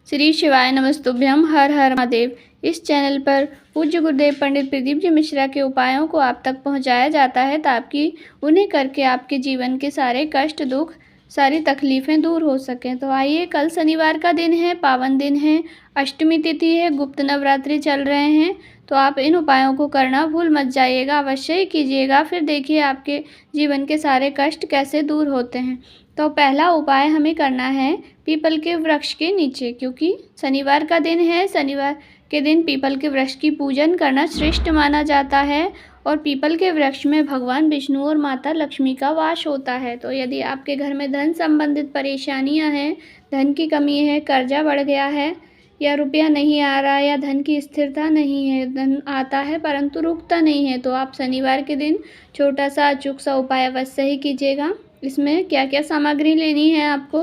श्री शिवाय नमस्तुभ्यम। हर हर महादेव। इस चैनल पर पूज्य गुरुदेव पंडित प्रदीप जी मिश्रा के उपायों को आप तक पहुंचाया जाता है ताकि उन्हें करके आपके जीवन के सारे कष्ट, दुख, सारी तकलीफ़ें दूर हो सकें। तो आइए, कल शनिवार का दिन है, पावन दिन है, अष्टमी तिथि है, गुप्त नवरात्रि चल रहे हैं। तो आप इन उपायों को करना भूल मत जाइएगा, अवश्य ही कीजिएगा। फिर देखिए आपके जीवन के सारे कष्ट कैसे दूर होते हैं। तो पहला उपाय हमें करना है पीपल के वृक्ष के नीचे, क्योंकि शनिवार का दिन है। शनिवार के दिन पीपल के वृक्ष की पूजन करना श्रेष्ठ माना जाता है और पीपल के वृक्ष में भगवान विष्णु और माता लक्ष्मी का वास होता है। तो यदि आपके घर में धन संबंधित परेशानियां हैं, धन की कमी है, कर्जा बढ़ गया है या रुपया नहीं आ रहा या धन की स्थिरता नहीं है, धन आता है परंतु रुकता नहीं है, तो आप शनिवार के दिन छोटा सा अचूक सा उपाय अवश्य ही कीजिएगा। इसमें क्या क्या सामग्री लेनी है आपको?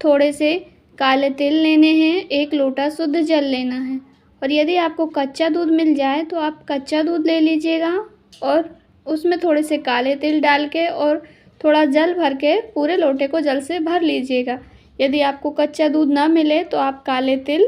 थोड़े से काले तिल लेने हैं, 1 लोटा शुद्ध जल लेना है और यदि आपको कच्चा दूध मिल जाए तो आप कच्चा दूध ले लीजिएगा और उसमें थोड़े से काले तिल डाल के और थोड़ा जल भर के पूरे लोटे को जल से भर लीजिएगा। यदि आपको कच्चा दूध ना मिले तो आप काले तिल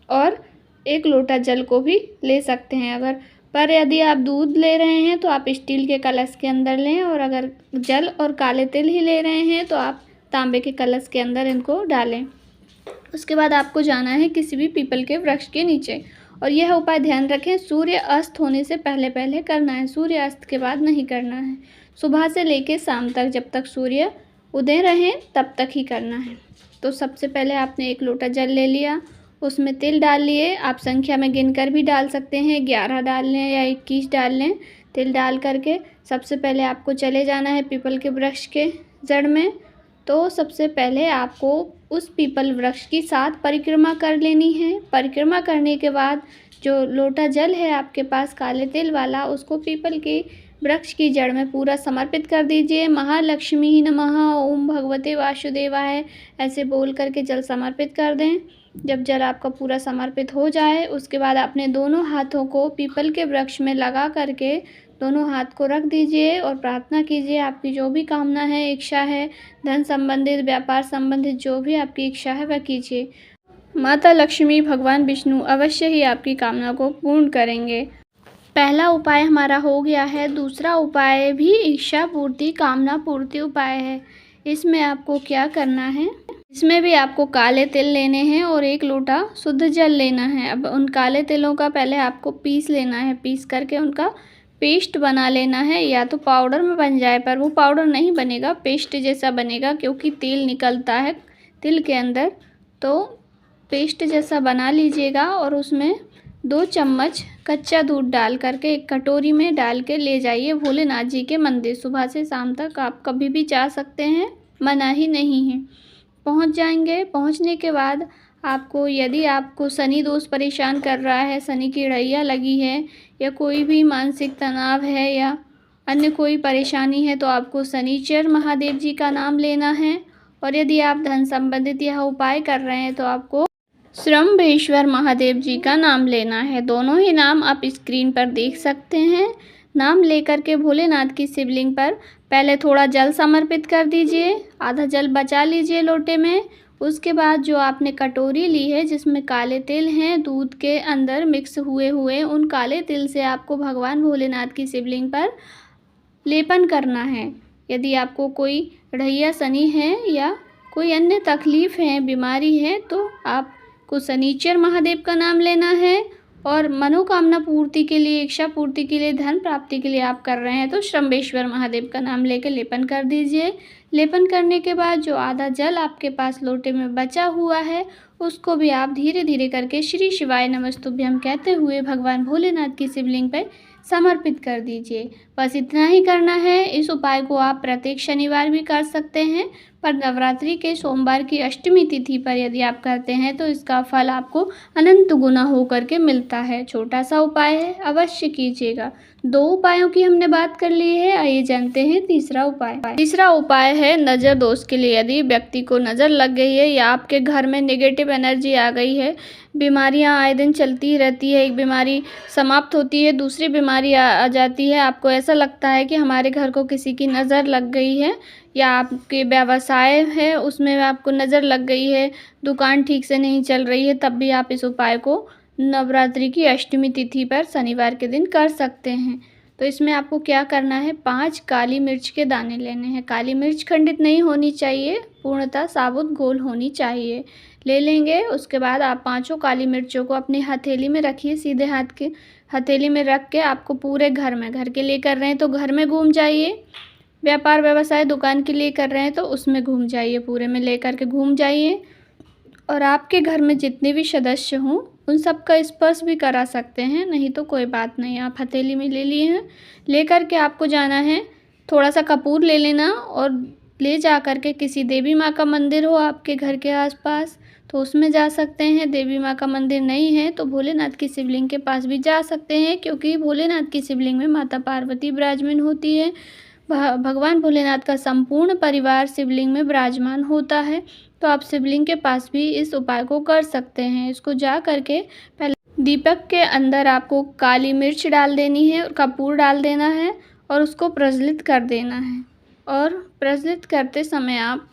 और 1 लोटा जल को भी ले सकते हैं। पर यदि आप दूध ले रहे हैं तो आप स्टील के कलश के अंदर लें और अगर जल और काले तिल ही ले रहे हैं तो आप तांबे के कलश के अंदर इनको डालें। उसके बाद आपको जाना है किसी भी पीपल के वृक्ष के नीचे और यह उपाय ध्यान रखें, सूर्य अस्त होने से पहले पहले करना है, सूर्य अस्त के बाद नहीं करना है। सुबह से लेकर शाम तक, जब तक सूर्य उदय रहें तब तक ही करना है। तो सबसे पहले आपने 1 लोटा जल ले लिया, उसमें तिल डाल लिए। आप संख्या में गिनकर भी डाल सकते हैं, 11 डाल लें या 21 डाल लें। तिल डाल करके सबसे पहले आपको चले जाना है पीपल के वृक्ष के जड़ में। तो सबसे पहले आपको उस पीपल वृक्ष की 7 परिक्रमा कर लेनी है। परिक्रमा करने के बाद जो लोटा जल है आपके पास काले तिल वाला, उसको पीपल के वृक्ष की जड़ में पूरा समर्पित कर दीजिए। महालक्ष्मी नमः, ओम भगवते वासुदेवाय, ऐसे बोल करके जल समर्पित कर दें। जब जल आपका पूरा समर्पित हो जाए उसके बाद अपने दोनों हाथों को पीपल के वृक्ष में लगा करके दोनों हाथ को रख दीजिए और प्रार्थना कीजिए। आपकी जो भी कामना है, इच्छा है, धन संबंधित, व्यापार संबंधित जो भी आपकी इच्छा है वह कीजिए। माता लक्ष्मी, भगवान विष्णु अवश्य ही आपकी कामना को पूर्ण करेंगे। पहला उपाय हमारा हो गया है। दूसरा उपाय भी इच्छा पूर्ति, कामना पूर्ति उपाय है। इसमें आपको क्या करना है? इसमें भी आपको काले तिल लेने हैं और 1 लोटा शुद्ध जल लेना है। अब उन काले तिलों का पहले आपको पीस लेना है, पीस करके उनका पेस्ट बना लेना है, या तो पाउडर में बन जाए, पर वो पाउडर नहीं बनेगा, पेस्ट जैसा बनेगा क्योंकि तेल निकलता है तिल के अंदर। तो पेस्ट जैसा बना लीजिएगा और उसमें 2 चम्मच कच्चा दूध डाल करके 1 कटोरी में डाल के ले जाइए भोलेनाथ जी के मंदिर। सुबह से शाम तक आप कभी भी जा सकते हैं, मना ही नहीं है। पहुंच जाएंगे। पहुंचने के बाद आपको, यदि आपको शनि दोष परेशान कर रहा है, शनि की ढ़ैया लगी है या कोई भी मानसिक तनाव है या अन्य कोई परेशानी है, तो आपको शनिचर महादेव जी का नाम लेना है। और यदि आप धन संबंधित यह उपाय कर रहे हैं तो आपको श्रम्भेश्वर महादेव जी का नाम लेना है। दोनों ही नाम आप स्क्रीन पर देख सकते हैं। नाम लेकर के भोलेनाथ की शिवलिंग पर पहले थोड़ा जल समर्पित कर दीजिए, आधा जल बचा लीजिए लोटे में। उसके बाद जो आपने कटोरी ली है जिसमें काले तिल हैं दूध के अंदर मिक्स हुए हुए, उन काले तिल से आपको भगवान भोलेनाथ की शिवलिंग पर लेपन करना है। यदि आपको कोई ढ़ैया शनि है या कोई अन्य तकलीफ़ है, बीमारी है, तो आपको शनिचर महादेव का नाम लेना है। और मनोकामना पूर्ति के लिए, इच्छा पूर्ति के लिए, धन प्राप्ति के लिए आप कर रहे हैं तो श्रम्भेश्वर महादेव का नाम लेकर लेपन कर दीजिए। लेपन करने के बाद जो आधा जल आपके पास लोटे में बचा हुआ है उसको भी आप धीरे धीरे करके श्री शिवाय नमस्तुभ्यम कहते हुए भगवान भोलेनाथ की शिवलिंग पर समर्पित कर दीजिए। बस इतना ही करना है। इस उपाय को आप प्रत्येक शनिवार भी कर सकते हैं, पर नवरात्रि के सोमवार की अष्टमी तिथि पर यदि आप करते हैं तो इसका फल आपको अनंत गुना हो करके मिलता है। छोटा सा उपाय है, अवश्य कीजिएगा। 2 उपायों की हमने बात कर ली है। आइए जानते हैं तीसरा उपाय। तीसरा उपाय है नज़र दोष के लिए। यदि व्यक्ति को नज़र लग गई है या आपके घर में नेगेटिव एनर्जी आ गई है, बीमारियां आए दिन चलती रहती है, एक बीमारी समाप्त होती है, दूसरी बीमारी आ जाती है, आपको ऐसा लगता है कि हमारे घर को किसी की नज़र लग गई है या आपके व्यवसाय है उसमें आपको नज़र लग गई है, दुकान ठीक से नहीं चल रही है, तब भी आप इस उपाय को नवरात्रि की अष्टमी तिथि पर शनिवार के दिन कर सकते हैं। तो इसमें आपको क्या करना है, 5 काली मिर्च के दाने लेने हैं। काली मिर्च खंडित नहीं होनी चाहिए, पूर्णतः साबुत गोल होनी चाहिए। ले लेंगे, उसके बाद आप पाँचों काली मिर्चों को अपनी हथेली में रखिए, सीधे हाथ के हथेली में रख के आपको पूरे घर में, घर के लिए कर रहे हैं तो घर में घूम जाइए, व्यापार व्यवसाय दुकान के लिए कर रहे हैं तो उसमें घूम जाइए, पूरे में ले कर के घूम जाइए। और आपके घर में जितने भी सदस्य हों उन सब का स्पर्श भी करा सकते हैं, नहीं तो कोई बात नहीं। आप हथेली में ले लिए हैं, ले कर के आपको जाना है, थोड़ा सा कपूर ले लेना और ले जा कर के किसी देवी माँ का मंदिर हो आपके घर के आसपास तो उसमें जा सकते हैं। देवी माँ का मंदिर नहीं है तो भोलेनाथ की शिवलिंग के पास भी जा सकते हैं, क्योंकि भोलेनाथ की शिवलिंग में माता पार्वती विराजमान होती है। भगवान भोलेनाथ का संपूर्ण परिवार शिवलिंग में विराजमान होता है, तो आप शिवलिंग के पास भी इस उपाय को कर सकते हैं। इसको जा करके पहले दीपक के अंदर आपको काली मिर्च डाल देनी है और कपूर डाल देना है और उसको प्रज्वलित कर देना है। और प्रज्वलित करते समय आप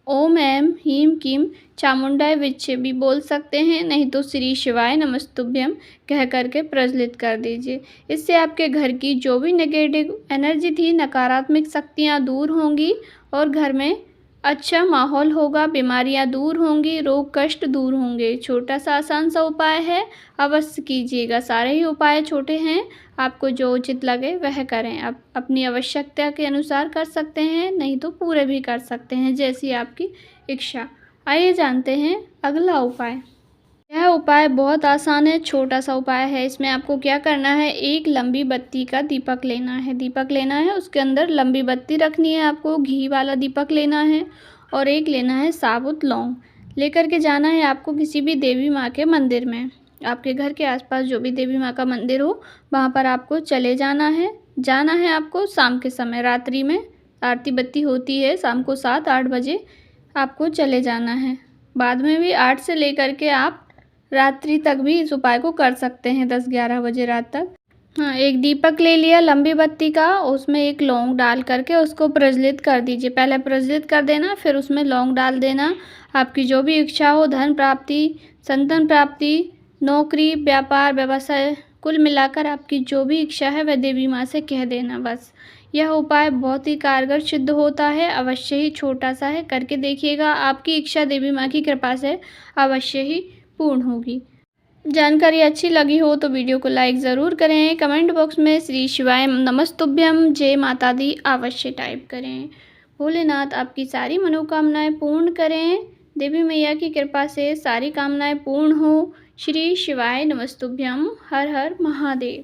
ओम ऐं ह्रीं क्लीं चामुंडाय विच्चे भी बोल सकते हैं, नहीं तो श्री शिवाय नमस्तुभ्यम कह करके प्रज्वलित कर दीजिए। इससे आपके घर की जो भी नेगेटिव एनर्जी थी, नकारात्मक शक्तियाँ दूर होंगी और घर में अच्छा माहौल होगा, बीमारियां दूर होंगी, रोग कष्ट दूर होंगे। छोटा सा आसान सा उपाय है, अवश्य कीजिएगा। सारे ही उपाय छोटे हैं, आपको जो उचित लगे वह करें। आप अपनी आवश्यकता के अनुसार कर सकते हैं, नहीं तो पूरे भी कर सकते हैं, जैसी आपकी इच्छा। आइए जानते हैं अगला उपाय। यह उपाय बहुत आसान है, छोटा सा उपाय है। इसमें आपको क्या करना है, एक लंबी बत्ती का दीपक लेना है, उसके अंदर लंबी बत्ती रखनी है, आपको घी वाला दीपक लेना है और एक लेना है साबुत लौंग। लेकर के जाना है आपको किसी भी देवी माँ के मंदिर में, आपके घर के आसपास जो भी देवी माँ का मंदिर हो वहाँ पर आपको चले जाना है आपको शाम के समय, रात्रि में आरती बत्ती होती है, शाम को 7-8 बजे आपको चले जाना है। बाद में भी 8 से लेकर के आप रात्रि तक भी इस उपाय को कर सकते हैं, 10-11 बजे रात तक। हाँ, एक दीपक ले लिया लंबी बत्ती का, उसमें एक लौंग डाल करके उसको प्रज्वलित कर दीजिए। पहले प्रज्वलित कर देना, फिर उसमें लौंग डाल देना। आपकी जो भी इच्छा हो, धन प्राप्ति, संतान प्राप्ति, नौकरी, व्यापार व्यवसाय, कुल मिलाकर आपकी जो भी इच्छा है वह देवी माँ से कह देना बस। यह उपाय बहुत ही कारगर सिद्ध होता है, अवश्य ही छोटा सा है, करके देखिएगा। आपकी इच्छा देवी माँ की कृपा से अवश्य ही पूर्ण होगी। जानकारी अच्छी लगी हो तो वीडियो को लाइक ज़रूर करें, कमेंट बॉक्स में श्री शिवाय नमस्तुभ्यम जय माता दी अवश्य टाइप करें। भोलेनाथ आपकी सारी मनोकामनाएं पूर्ण करें, देवी मैया की कृपा से सारी कामनाएं पूर्ण हो। श्री शिवाय नमस्तुभ्यम। हर हर महादेव।